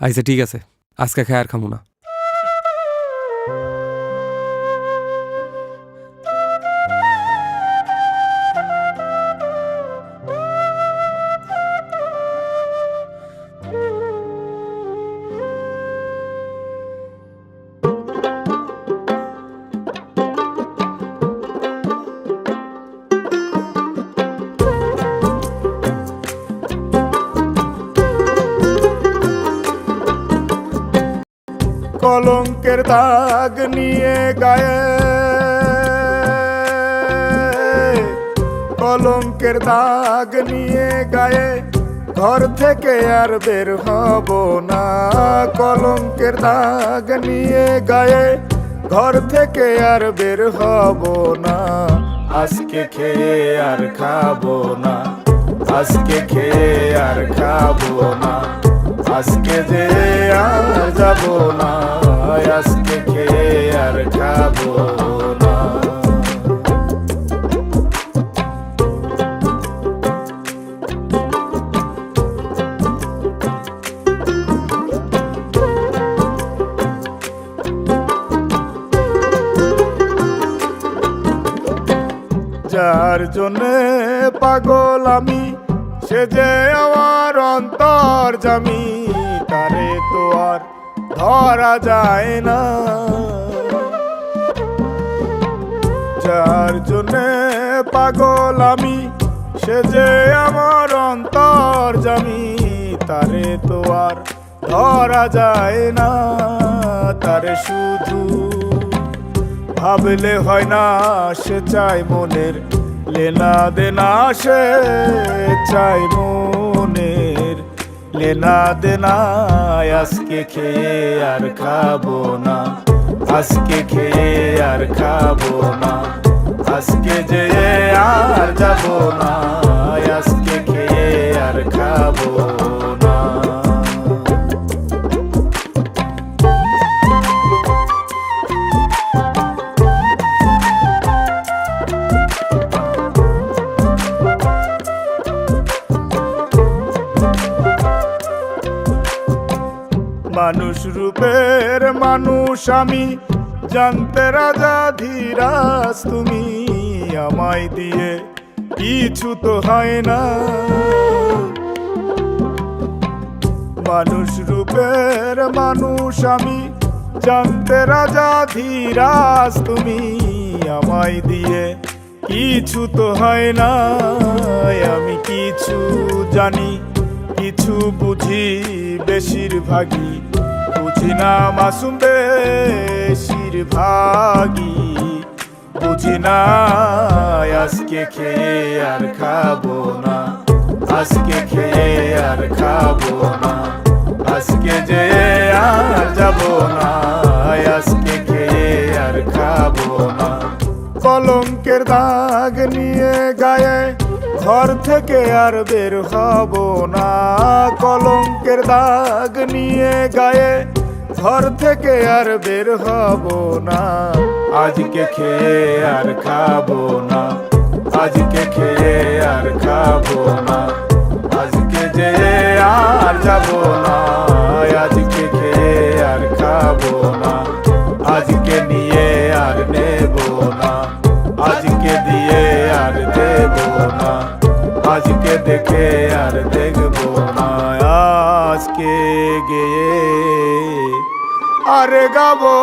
আচ্ছা ঠিক আছে, আজকে খায় আর খামু না। কলঙ্কের দাগ নিয়ে গায়ে, কলঙ্কের দাগ নিয়ে গায়ে, ঘর থেকে আর বের হব না। কলঙ্কের দাগ নিয়ে গায়ে, ঘর থেকে আর বের হব না। আজকে খেয়ে আর খাবো না, আজকে খেয়ে আর খাবো না, আজকে যে আর যাবো না, আজকে খেয়ে আর খাবো না। যার জন্যে পাগল আমি, সে যে আমার অন্তর জামি, তারে তো আর ধরা যায় না। যার জন্যে পাগল আমি, সে যে আমার অন্তর জামি, তারে তো আর ধরা যায় না। তারে শুধু ভাবলে হয় না, সে চাই মনের লেনা দেনা, সে চাই মনের লেনা দেনা। আজকে খেয়ে আর খাবো না, আজকে খেয়ে আর খাবো না, আজকে যে আর যাবো না, আজকে খেয়ে আর খাবো না। মানুষ রূপের মানুষ আমি, জানতে রাজা ধীরাজ তুমি, আমায় দিয়ে কিছু তো হয় না। মানুষ রূপের মানুষ আমি, জানতে রাজা ধীরাজ তুমি, আমায় দিয়ে কিছু তো হয় না। আমি কিছু জানি, কিছু বুঝি, বেশিরভাগই বুঝি না মাসুম, বেশিরভাগই বুঝি না। আজকে খেয়ে আর খাবো না, আজকে খেয়ে আর খাবো না, আজকে যে আর যাবো না, আজকে খেয়ে আর খাবো না। কলঙ্কের দাগ নিয়ে গায়ে, ঘর থেকে আর বের হব না। কলঙ্কের দাগ নিয়ে গায়ে, ঘর থেকে আর বের হব না। আজকে খেয়ে আর খাবো না, আজকে খেয়ে আর খাবো না, আজকে যে আর যাবো না, আজকে খেয়ে আর খাবো না, আজকে নিয়ে আর নেবো না, আজকে দিয়ে আর দেবো না, আজকে দেখে আর দেখবো না। আজকে গিয়ে আর গাবো